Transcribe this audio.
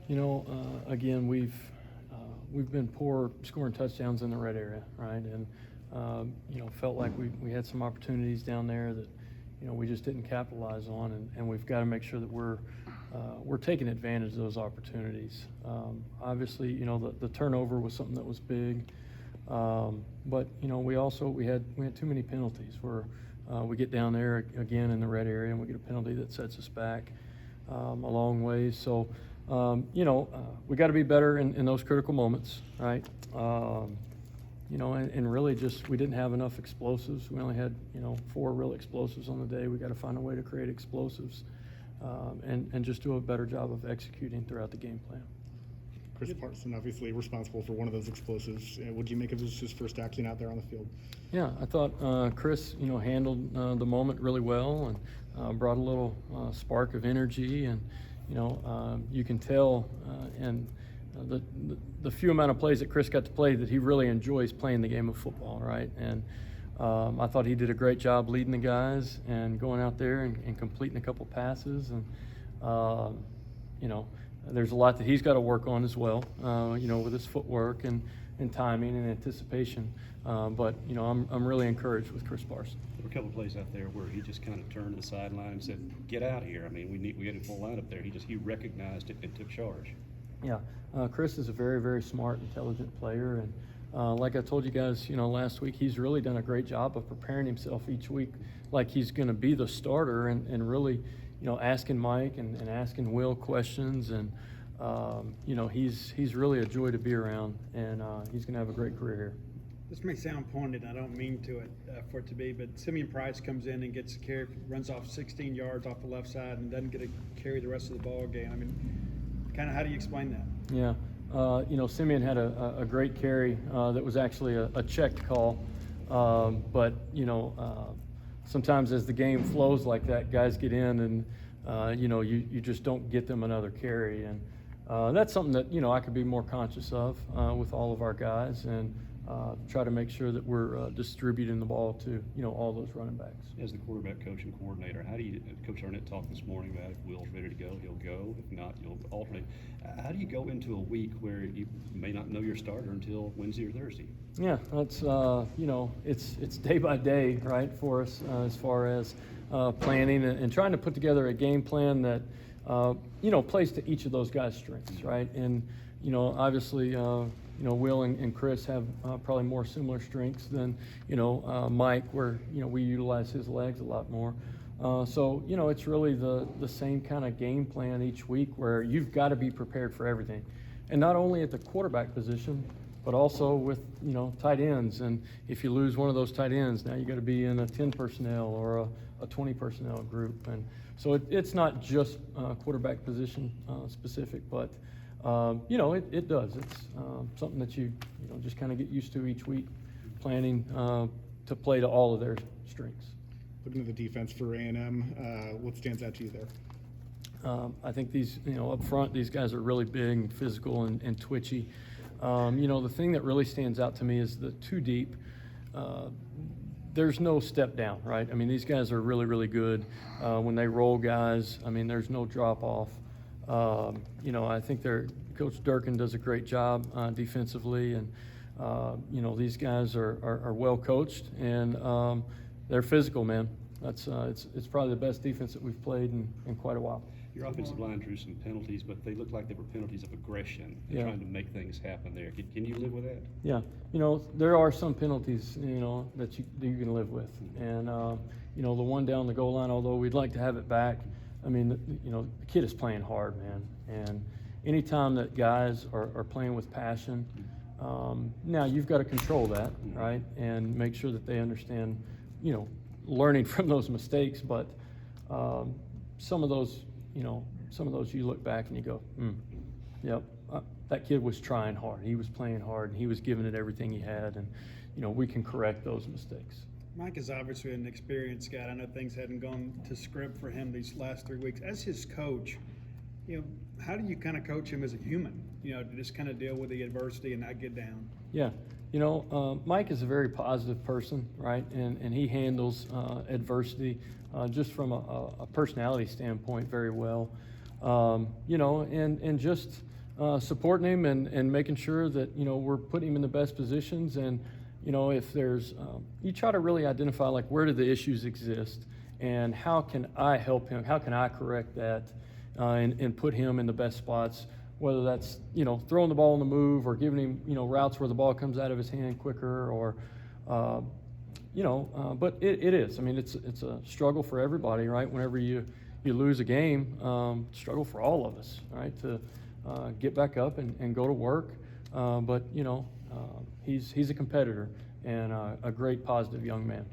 Again, we've been poor scoring touchdowns in the red area, right? And felt like we had some opportunities down there that we just didn't capitalize on, and we've got to make sure that we're taking advantage of those opportunities. Obviously, the turnover was something that was big, but we had too many penalties where we get down there again in the red area and we get a penalty that sets us back a long ways. So we got to be better in those critical moments, right? And really just we didn't have enough explosives. We only had 4 real explosives on the day. We got to find a way to create explosives and just do a better job of executing throughout the game plan. Chris Parson obviously responsible for one of those explosives. What do you make of his first action out there on the field? Yeah, I thought Chris handled the moment really well and brought a little spark of energy, and you can tell and the few amount of plays that Chris got to play that he really enjoys playing the game of football, right? And I thought he did a great job leading the guys and going out there and completing a couple passes. And, there's a lot that he's got to work on as well, with his footwork and timing and anticipation. But I'm really encouraged with Chris Parson. There were a couple of plays out there where he just kind of turned to the sideline and said, "Get out of here." I mean, we had a full line up there. He recognized it and took charge. Yeah, Chris is a very, very smart, intelligent player, and like I told you guys, last week, he's really done a great job of preparing himself each week like he's going to be the starter, and really, asking Mike and asking Will questions, and he's really a joy to be around, and he's going to have a great career here. This may sound pointed, I don't mean for it to be, but Simeon Price comes in and gets a carry, runs off 16 yards off the left side, and doesn't get a carry the rest of the ball game. I mean, kind of how do you explain that? Yeah, Simeon had a great carry that was actually a checked call, but sometimes as the game flows like that, guys get in and you just don't get them another carry, and that's something that I could be more conscious of with all of our guys, and try to make sure that we're distributing the ball to all those running backs. As the quarterback coach and coordinator, how do you, Coach Arnett talked this morning about if Will's ready to go, he'll go. If not, you'll alternate. How do you go into a week where you may not know your starter until Wednesday or Thursday? Yeah, that's it's day by day, right, for us as far as planning and trying to put together a game plan that plays to each of those guys' strengths, right? And obviously Will and Chris have probably more similar strengths than Mike, where we utilize his legs a lot more. So it's really the same kind of game plan each week, where you've got to be prepared for everything, and not only at the quarterback position, but also with tight ends. And if you lose one of those tight ends, now you got to be in a 10 personnel or a 20 personnel group. And so it's not just quarterback position specific, but it does. It's something that you just kind of get used to each week, planning to play to all of their strengths. Looking at the defense for A&M, what stands out to you there? I think these, up front, these guys are really big and physical and twitchy. The thing that really stands out to me is the two deep. There's no step down, right? I mean, these guys are really, really good. When they roll guys, I mean, there's no drop off. I think Coach Durkin does a great job defensively, and these guys are well coached, and they're physical, man. That's it's probably the best defense that we've played in quite a while. Your offensive line drew some penalties, but they looked like they were penalties of aggression and trying to make things happen there. Can you live with that? Yeah, there are some penalties that you can live with, and the one down the goal line, although we'd like to have it back. I mean, the kid is playing hard, man, and anytime that guys are playing with passion, now you've got to control that, right, and make sure that they understand, learning from those mistakes. But some of those you look back and you go, yep, that kid was trying hard. He was playing hard, and he was giving it everything he had, and we can correct those mistakes. Mike is obviously an experienced guy. I know things hadn't gone to script for him these last 3 weeks. As his coach, how do you kind of coach him as a human, to just kind of deal with the adversity and not get down? Yeah, Mike is a very positive person, right? And he handles adversity just from a personality standpoint very well. you know, and just supporting him and making sure that, you know, we're putting him in the best positions. And, you know, if there's, you try to really identify, like, where do the issues exist and how can I help him? How can I correct that and put him in the best spots, whether that's, you know, throwing the ball on the move or giving him, you know, routes where the ball comes out of his hand quicker or, you know, but it is. I mean, it's a struggle for everybody, right? Whenever you lose a game, struggle for all of us, right? To get back up and go to work. But, you know, he's a competitor and a great positive young man.